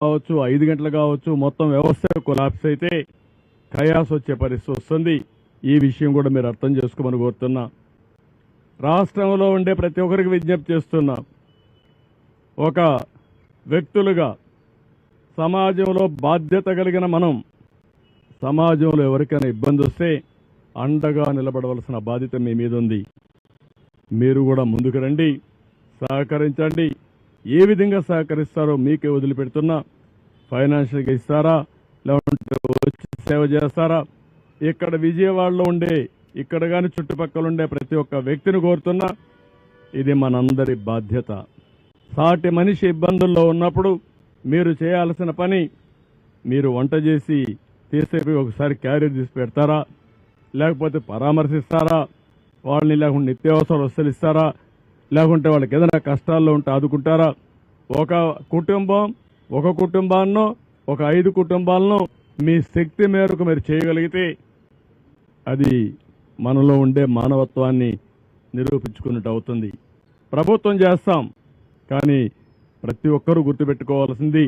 కావచ్చు 5 గంటలు కావచ్చు మొత్తం వ్యవస్థ కొలాప్స్ అయితే కయాస్ వచ్చే పరిస్థితి వస్తుంది. ఈ విషయం కూడా మీరు అర్థం చేసుకోమని కోరుతున్నా. రాష్ట్రంలో ఉండే ప్రతి ఒక్కరికి విజ్ఞప్తి చేస్తున్నా. ఒక వ్యక్తులుగా సమాజంలో బాధ్యత కలిగిన మనం సమాజంలో ఎవరికైనా ఇబ్బంది వస్తే అండగా నిలబడవలసిన బాధ్యత మీ మీద ఉంది. మీరు కూడా ముందుకు రండి, సహకరించండి. ఏ విధంగా సహకరిస్తారో మీకే వదిలిపెడుతున్నా. ఫైనాన్షియల్గా ఇస్తారా, లేకుంటే వచ్చి సేవ చేస్తారా? ఇక్కడ విజయవాడలో ఉండే ఇక్కడ కానీ చుట్టుపక్కల ఉండే ప్రతి ఒక్క వ్యక్తిని కోరుతున్నా, ఇది మనందరి బాధ్యత. సాటి మనిషి ఇబ్బందుల్లో ఉన్నప్పుడు మీరు చేయాల్సిన పని, మీరు వంట చేసి తీసేపి ఒకసారి క్యారియర్ తీసి పెడతారా, లేకపోతే పరామర్శిస్తారా, వాళ్ళని లేకుంటే నిత్యావసర వస్తువులు ఇస్తారా, లేకుంటే వాళ్ళకి ఏదైనా కష్టాల్లో ఉంటే ఆదుకుంటారా? ఒక కుటుంబాన్నో ఒక 5 కుటుంబాలను మీ శక్తి మేరకు మీరు చేయగలిగితే అది మనలో ఉండే మానవత్వాన్ని నిరూపించుకున్నట్టు అవుతుంది. ప్రభుత్వం చేస్తాం, కానీ ప్రతి ఒక్కరూ గుర్తుపెట్టుకోవాల్సింది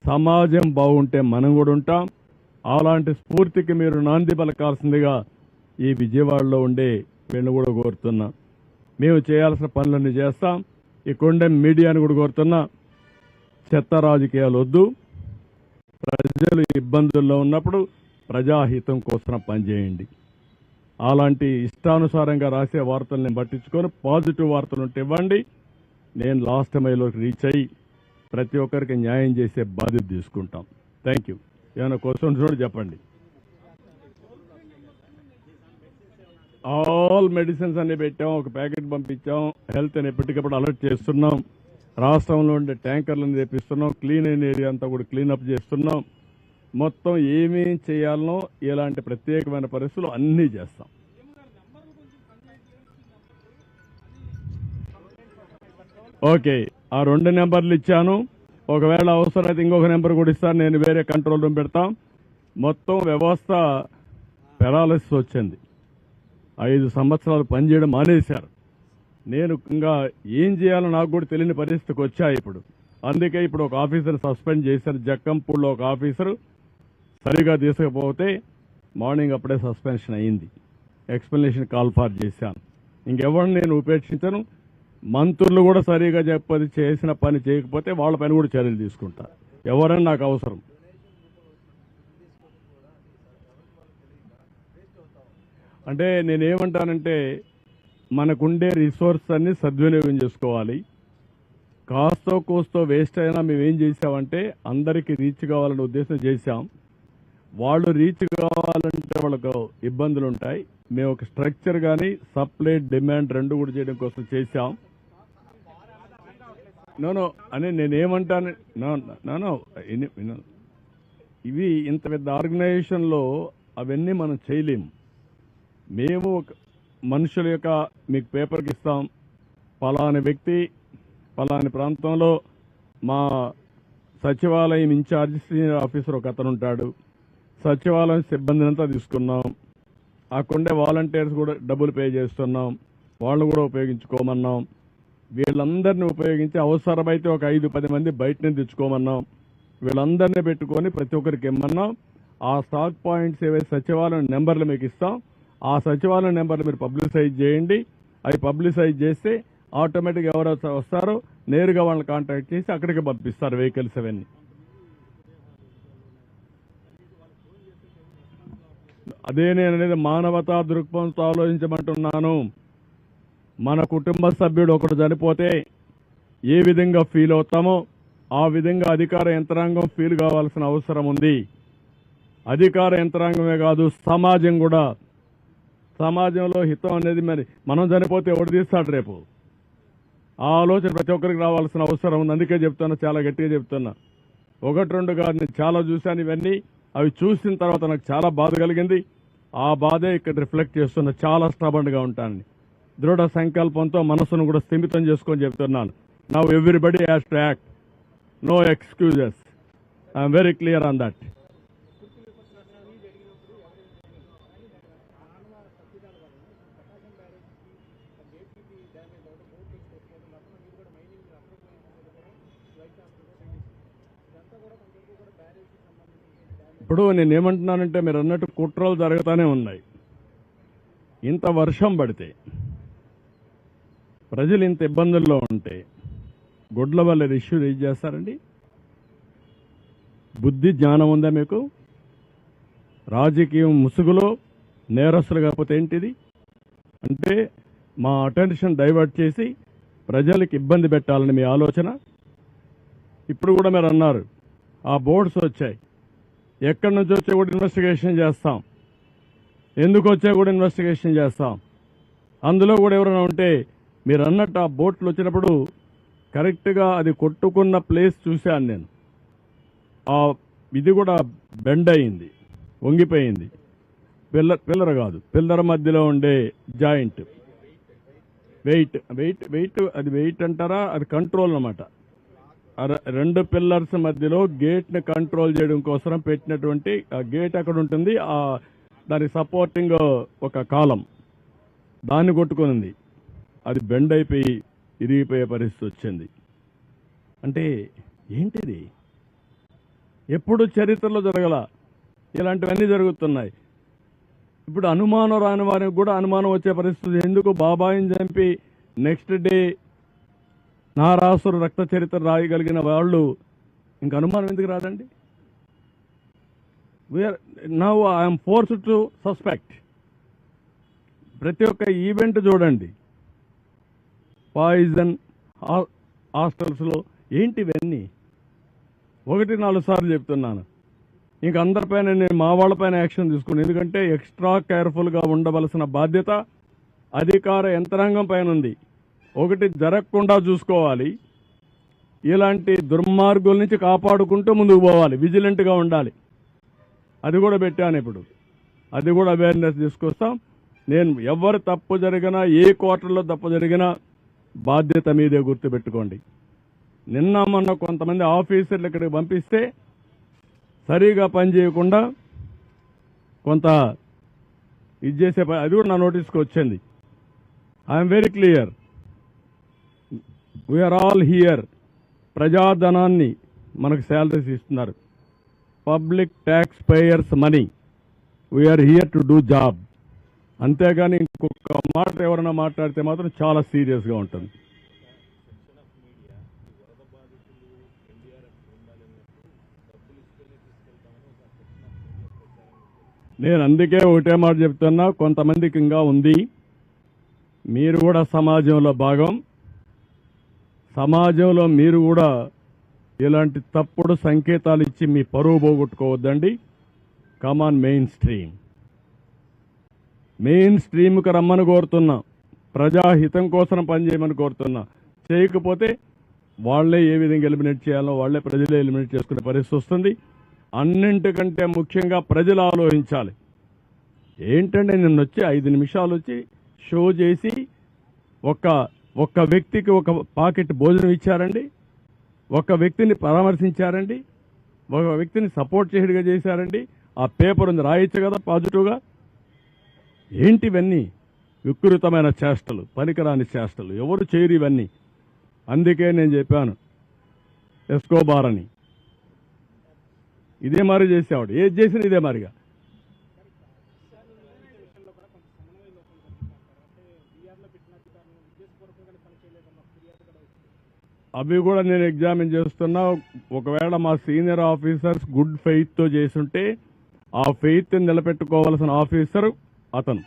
సమాజం బాగుంటే మనం కూడా ఉంటాం. అలాంటి స్ఫూర్తికి మీరు నాంది పలకాల్సిందిగా ఈ విజయవాడలో ఉండే వీళ్ళని కూడా కోరుతున్నా. మేము చేయాల్సిన పనులన్నీ చేస్తాం. ఈ కొండ మీడియాని కూడా కోరుతున్నా, చెత్త రాజకీయాలు వద్దు. ప్రజలు ఇబ్బందుల్లో ఉన్నప్పుడు ప్రజాహితం కోసం పనిచేయండి. అలాంటి ఇష్టానుసారంగా రాసే వార్తల్ని పట్టించుకొని పాజిటివ్ వార్తలు ఉంటే ఇవ్వండి. నేను లాస్ట్ మైల్లోకి రీచ్ అయ్యి ప్రతి ఒక్కరికి న్యాయం చేసే బాధ్యత తీసుకుంటాం. Thank you. ఏమైనా క్వశ్చన్స్ కూడా చెప్పండి. ఆల్ మెడిసిన్స్ అన్ని పెట్టాం, ఒక ప్యాకెట్ పంపించాం. హెల్త్ అని ఎప్పటికప్పుడు అలర్ట్ చేస్తున్నాం. రాష్ట్రంలో ఉండే ట్యాంకర్లను తెప్పిస్తున్నాం. క్లీన్ అయిన ఏరియా అంతా కూడా క్లీనప్ చేస్తున్నాం. మొత్తం ఏమేం చేయాలనో ఇలాంటి ప్రత్యేకమైన పరిస్థితులు అన్నీ చేస్తాం. ఓకే, ఆ 2 నెంబర్లు ఇచ్చాను. ఒకవేళ అవసరమైతే ఇంకొక నెంబర్ కూడా ఇస్తాను. నేను వేరే కంట్రోల్ రూమ్ పెడతాం. మొత్తం వ్యవస్థ పెరాలసిస్ వచ్చింది. 5 సంవత్సరాలు పనిచేయడం మానేశారు. నేను ఇంకా ఏం చేయాలో నాకు కూడా తెలియని పరిస్థితికి వచ్చా ఇప్పుడు. అందుకే ఇప్పుడు ఒక ఆఫీసర్ సస్పెండ్ చేశారు. జక్కంపూడిలో ఒక ఆఫీసరు సరిగా తీసుకపోతే మార్నింగ్ అప్పుడే సస్పెన్షన్ అయింది. ఎక్స్ప్లెనేషన్ కాల్ ఫార్ చేశాను. ఇంకెవరిని నేను ఉపేక్షించను. మంత్రులు కూడా సరిగా చెప్పది చేసిన పని చేయకపోతే వాళ్ళ పైన కూడా చర్యలు తీసుకుంటా. ఎవరైనా నాకు అవసరం. అంటే నేనేమంటానంటే మనకుండే రిసోర్స్ అన్ని సద్వినియోగం చేసుకోవాలి. కాస్తో కోస్తో వేస్ట్ అయినా మేమేం చేసామంటే అందరికీ రీచ్ కావాలనే ఉద్దేశం చేశాం. వాళ్ళు రీచ్ కావాలంటే వాళ్ళకు ఇబ్బందులు ఉంటాయి. మేము ఒక స్ట్రక్చర్ కానీ సప్లై డిమాండ్ 2 కూడా చేయడం కోసం చేశాం. నో అని నేనేమంటాను, ఇవి ఇంత పెద్ద ఆర్గనైజేషన్లో అవన్నీ మనం చేయలేము. మేము మనుషుల యొక్క మీకు పేపర్కి ఇస్తాం, పలాని వ్యక్తి పలాని ప్రాంతంలో మా సచివాలయం ఇన్ఛార్జ్ సీనియర్ ఆఫీసర్ ఒక అతను ఉంటాడు. సచివాలయం సిబ్బందిని అంతా తీసుకున్నాం. అక్కడే వాలంటీర్స్ కూడా డబ్బులు పే చేస్తున్నాం. వాళ్ళు కూడా ఉపయోగించుకోమన్నాం. వీళ్ళందరినీ ఉపయోగించి అవసరమైతే ఒక 5-10 మంది బయట నుంచి తెచ్చుకోమన్నాం. వీళ్ళందరినీ పెట్టుకొని ప్రతి ఒక్కరికి ఇమ్మన్నాం. ఆ స్టాక్ పాయింట్స్ ఏవైతే సచివాలయం నెంబర్లు మీకు ఇస్తాం, ఆ సచివాలయం నెంబర్లు మీరు పబ్లిసైజ్ చేయండి. అవి పబ్లిసైజ్ చేస్తే ఆటోమేటిక్గా ఎవరైతే వస్తారో నేరుగా వాళ్ళని కాంటాక్ట్ చేసి అక్కడికి పంపిస్తారు వెహికల్స్ అవన్నీ. అదే నేను అనేది మానవతా దృక్పథంతో ఆలోచించమంటున్నాను. మన కుటుంబ సభ్యుడు ఒకడు చనిపోతే ఏ విధంగా ఫీల్ అవుతామో ఆ విధంగా అధికార యంత్రాంగం ఫీల్ కావాల్సిన అవసరం ఉంది. అధికార యంత్రాంగమే కాదు, సమాజం కూడా. సమాజంలో హితం అనేది మరి మనం చనిపోతే ఎవడు తీస్తాడు రేపు? ఆ ఆలోచన ప్రతి ఒక్కరికి రావాల్సిన అవసరం ఉంది. అందుకే చెప్తున్నా, చాలా గట్టిగా చెప్తున్నా. 1-2 కాదు, నేను చాలా చూశాను ఇవన్నీ. అవి చూసిన తర్వాత నాకు చాలా బాధ కలిగింది. ఆ బాధే ఇక్కడ రిఫ్లెక్ట్ చేస్తున్నా. చాలా స్టబర్న్గా ఉంటానని దృఢ సంకల్పంతో మనసును కూడా స్థిమితం చేసుకొని చెప్తున్నాను. Now everybody has to act. No excuses. I'm very clear on that. ఇప్పుడు నేనేమంటున్నానంటే మీరు అన్నట్టు కుట్రలు జరుగుతూనే ఉన్నాయి. ఇంత వర్షం పడితే ప్రజలు ఇంత ఇబ్బందుల్లో ఉంటే గుడ్ల వల్ల ఇష్యూ రేజ్ చేస్తారండి? బుద్ధి జ్ఞానం ఉందా మీకు? రాజకీయం ముసుగులో నేరస్తులు కాకపోతే ఏంటిది? అంటే మా అటెన్షన్ డైవర్ట్ చేసి ప్రజలకు ఇబ్బంది పెట్టాలని మీ ఆలోచన. ఇప్పుడు కూడా మీరు అన్నారు ఆ బోర్డ్స్ వచ్చాయి, ఎక్కడి నుంచి వచ్చా కూడా ఇన్వెస్టిగేషన్ చేస్తాం, ఎందుకు వచ్చా కూడా ఇన్వెస్టిగేషన్ చేస్తాం. అందులో కూడా ఎవరైనా ఉంటే మీరు అన్నట్టు ఆ బోట్లు వచ్చినప్పుడు కరెక్ట్గా అది కొట్టుకున్న ప్లేస్ చూశాను నేను. ఇది కూడా బెండ్ అయింది, వంగిపోయింది. పిల్లర్ కాదు, పిల్లర్ మధ్యలో ఉండే జాయింట్ వెయిట్ వెయిట్ వెయిట్ అది వెయిట్ అంటారా, అది కంట్రోల్ అన్నమాట. రెండు పిల్లర్స్ మధ్యలో గేట్ని కంట్రోల్ చేయడం కోసం పెట్టినటువంటి ఆ గేట్ అక్కడ ఉంటుంది, దాని సపోర్టింగ్ ఒక కాలం దాన్ని కొట్టుకునింది. అది బెండ్ అయిపోయి ఇరిగిపోయే పరిస్థితి వచ్చింది. అంటే ఏంటిది? ఎప్పుడు చరిత్రలో జరగల, ఇలాంటివన్నీ జరుగుతున్నాయి. ఇప్పుడు అనుమానం రాని వారికి కూడా అనుమానం వచ్చే పరిస్థితి. ఎందుకు బాబాయిని చంపి నెక్స్ట్ డే నారాసురు రక్త చరిత్ర రాయగలిగిన వాళ్ళు ఇంక అనుమానం ఎందుకు రాదండి? Now I'm forced to suspect. ప్రతి ఒక్క ఈవెంట్ చూడండి, పాయిజన్ హాస్టల్స్లో ఏంటివన్నీ 1-4 సార్లు చెప్తున్నాను. ఇంక అందరిపైన నేను మా వాళ్ళపైన యాక్షన్ తీసుకుని, ఎందుకంటే ఎక్స్ట్రా కేర్ఫుల్గా ఉండవలసిన బాధ్యత అధికార యంత్రాంగం పైన ఉంది. ఒకటి జరగకుండా చూసుకోవాలి, ఇలాంటి దుర్మార్గుల నుంచి కాపాడుకుంటూ ముందుకు పోవాలి, విజిలెంట్గా ఉండాలి. అది కూడా పెట్టాను. ఇప్పుడు అది కూడా అవేర్నెస్ తీసుకొస్తాం. నేను ఎవరు తప్పు జరిగినా, ఏ క్వార్టర్లో తప్పు జరిగినా బాధ్యత మీదే గుర్తుపెట్టుకోండి. నిన్న మొన్న కొంతమంది ఆఫీసర్లు ఇక్కడికి పంపిస్తే సరిగా పనిచేయకుండా కొంత ఇది చేసే అది కూడా నా నోటీస్కి వచ్చింది. I'm very clear, we are all here. ప్రజాధనాన్ని మనకు శాలరీస్ ఇస్తున్నారు, public tax payers money, we are here to do job. అంతేగాని ఇంకొక మాట ఎవరైనా మాట్లాడితే మాత్రం చాలా సీరియస్గా ఉంటుంది. నేను అందుకే ఒకటే మాట చెప్తున్నా, కొంతమందికి ఇంకా ఉంది. మీరు కూడా సమాజంలో భాగం. సమాజంలో మీరు కూడా ఇలాంటి తప్పుడు సంకేతాలు ఇచ్చి మీ పరువు పోగొట్టుకోవద్దండి. కమాన్ మెయిన్ స్ట్రీమ్, మెయిన్ స్ట్రీమ్కి రమ్మని కోరుతున్నా. ప్రజాహితం కోసం పనిచేయమని కోరుతున్నా. చేయకపోతే వాళ్లే ఏ విధంగా ఎలిమినేట్ చేయాలో వాళ్లే ప్రజలే ఎలిమినేట్ చేసుకునే పరిస్థితి వస్తుంది. అన్నింటికంటే ముఖ్యంగా ప్రజలు ఆలోచించాలి. ఏంటంటే నిన్న వచ్చి 5 నిమిషాలు వచ్చి షో చేసి ఒక్క వ్యక్తికి ఒక పాకెట్ భోజనం ఇచ్చారండి, ఒక వ్యక్తిని పరామర్శించారండి, ఒక వ్యక్తిని సపోర్ట్ చేయడిగా చేశారండి. ఆ పేపర్ ఉంది, రాయొచ్చు కదా పాజిటివ్గా. ఏంటివన్నీ వికృతమైన చేష్టలు, పనికిరాని చేష్టలు. ఎవరు చేయరు ఇవన్నీ. అందుకే నేను చెప్పాను ఎస్కోబార్ అని. ఇదే మరి చేసేవాడు, ఏది చేసినా ఇదే మరిగా. అవి కూడా నేను ఎగ్జామిన్ చేస్తున్నా. ఒకవేళ మా సీనియర్ ఆఫీసర్స్ గుడ్ ఫెయిత్తో చేసుంటే ఆ ఫెయిత్ నిలబెట్టుకోవాల్సిన ఆఫీసర్ అతను.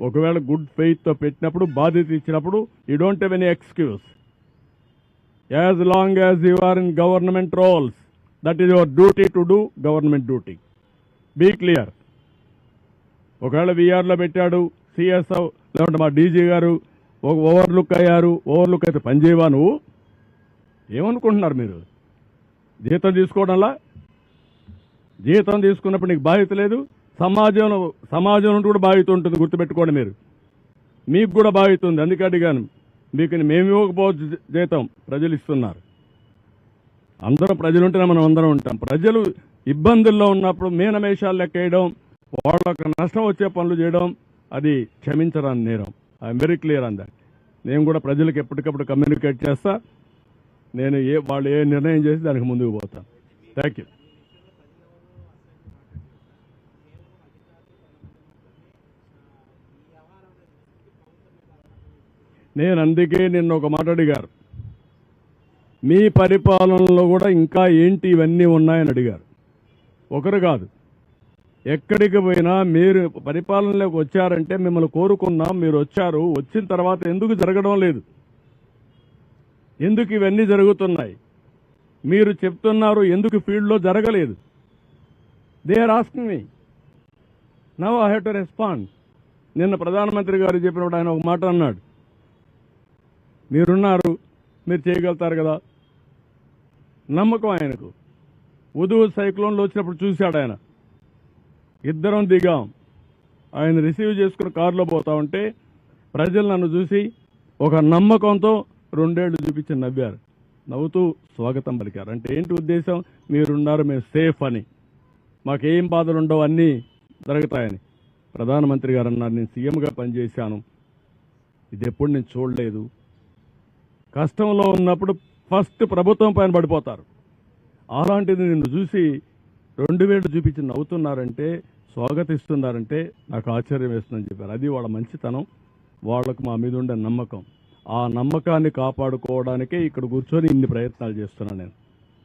ఒకవేళ గుడ్ ఫెయిత్తో పెట్టినప్పుడు, బాధ్యత ఇచ్చినప్పుడు, you don't have any excuse. As long as you are in government roles, that is your duty to do government duty. Be clear. ఒకవేళ వీఆర్లో పెట్టాడు, సిఎస్ఓ లేకుంటే మా డీజీ గారు ఓవర్లుక్ అయ్యారు, ఓవర్లుక్ అయితే పనిచేయవా నువ్వు? ఏమనుకుంటున్నారు మీరు? జీతం తీసుకోవడంలా? జీతం తీసుకున్నప్పుడు నీకు బాధ్యత లేదు. సమాజం నుండి కూడా బాధ్యత ఉంటుంది, గుర్తుపెట్టుకోండి. మీకు కూడా బాధ్యత ఉంది. అందుకే అడిగాను. మీకు మేము ఇవ్వకపోవచ్చు జీతం, ప్రజలు ఇస్తున్నారు. అందరం ప్రజలుంటేనే మనం అందరం ఉంటాం. ప్రజలు ఇబ్బందుల్లో ఉన్నప్పుడు మీనమేషాలు లెక్కేయడం, వాళ్ళకు నష్టం వచ్చే పనులు చేయడం, అది క్షమించరాని నేరం. I'm very clear on that. నేను కూడా ప్రజలకు ఎప్పటికప్పుడు కమ్యూనికేట్ చేస్తా. నేను వాళ్ళు ఏ నిర్ణయం చేసి దానికి ముందుకు పోతాను. Thank you. నేను అందుకే నిన్న ఒక మాట అడిగారు, మీ పరిపాలనలో కూడా ఇంకా ఏంటి ఇవన్నీ ఉన్నాయని అడిగారు. ఒకరు కాదు, ఎక్కడికి పోయినా మీరు పరిపాలనలోకి వచ్చారంటే మిమ్మల్ని కోరుకున్నాం, మీరు వచ్చారు. వచ్చిన తర్వాత ఎందుకు జరగడం లేదు, ఎందుకు ఇవన్నీ జరుగుతున్నాయి, మీరు చెప్తున్నారు ఎందుకు ఫీల్డ్లో జరగలేదు? They are asking me. Now I have to respond. నిన్న ప్రధానమంత్రి గారు చెప్పినప్పుడు ఆయన ఒక మాట అన్నాడు, మీరున్నారు, మీరు చేయగలుగుతారు కదా. నమ్మకం ఆయనకు. ఉదువు సైక్లోన్లో వచ్చినప్పుడు చూశాడు ఆయన. ఇద్దరం దిగాం, ఆయన రిసీవ్ చేసుకుని కారులో పోతా ఉంటే ప్రజలు నన్ను చూసి ఒక నమ్మకంతో 2 ఏళ్లు చూపించి నవ్వారు, నవ్వుతూ స్వాగతం పలికారు. అంటే ఏంటి ఉద్దేశం? మీరున్నారు, మేము సేఫ్ అని, మాకేం బాధలు ఉండవు, అన్నీ జరుగుతాయని. ప్రధానమంత్రి గారు అన్నారు, నేను సీఎంగా పనిచేశాను, ఇది ఎప్పుడు నేను చూడలేదు. కష్టంలో ఉన్నప్పుడు ఫస్ట్ ప్రభుత్వం పైన పడిపోతారు. అలాంటిది నిన్ను చూసి 2 వేలు చూపించి నవ్వుతున్నారంటే, స్వాగతిస్తున్నారంటే నాకు ఆశ్చర్యం వేస్తుందని చెప్పారు. అది వాళ్ళ మంచితనం, వాళ్లకు మా మీద ఉండే నమ్మకం. ఆ నమ్మకాన్ని కాపాడుకోవడానికే ఇక్కడ కూర్చొని ఇన్ని ప్రయత్నాలు చేస్తున్నాను నేను.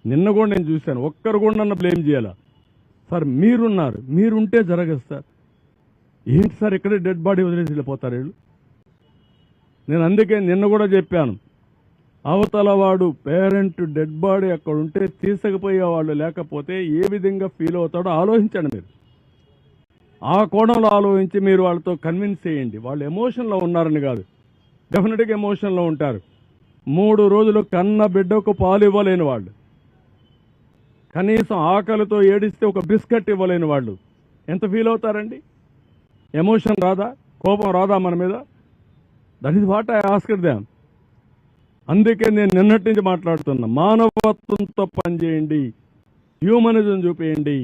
నిన్న కూడా నేను చూశాను, ఒక్కరు కూడా నన్ను బ్లేమ్ చేయాలా. సార్ మీరున్నారు, మీరుంటే జరగదు సార్. ఏంటి సార్ ఇక్కడే డెడ్ బాడీ వదిలేసి వెళ్ళిపోతారు వీళ్ళు? నేను అందుకే నిన్న కూడా చెప్పాను, అవతల వాడు పేరెంట్ డెడ్ బాడీ అక్కడ ఉంటే తీసుకుపోయే వాళ్ళు లేకపోతే ఏ విధంగా ఫీల్ అవుతాడో ఆలోచించండి. మీరు ఆ కోణంలో ఆలోచించి మీరు వాళ్ళతో కన్విన్స్ చేయండి. వాళ్ళు ఎమోషన్లో ఉన్నారని కాదు, డెఫినెట్గా ఎమోషన్లో ఉంటారు. 3 రోజులు కన్న బిడ్డకు పాలు ఇవ్వలేని వాళ్ళు, కనీసం ఆకలితో ఏడిస్తే ఒక బిస్కెట్ ఇవ్వలేని వాళ్ళు ఎంత ఫీల్ అవుతారండి? ఎమోషన్ రాదా? కోపం రాదా మన మీద? That is what I asked them. అందుకే నేను నిన్నటి నుంచి మాట్లాడుతున్నా, మానవత్వంతో పనిచేయండి, హ్యూమనిజం చూపేయండి,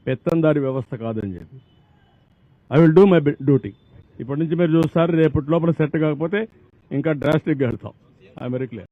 పెత్తందారి వ్యవస్థ కాదని చెప్పి. I will do my duty. ఇప్పటి నుంచి మీరు చూస్తారు, రేపటి లోపల సెట్ కాకపోతే ఇంకా డ్రాస్టిక్గా వెళ్తాం. I very clear.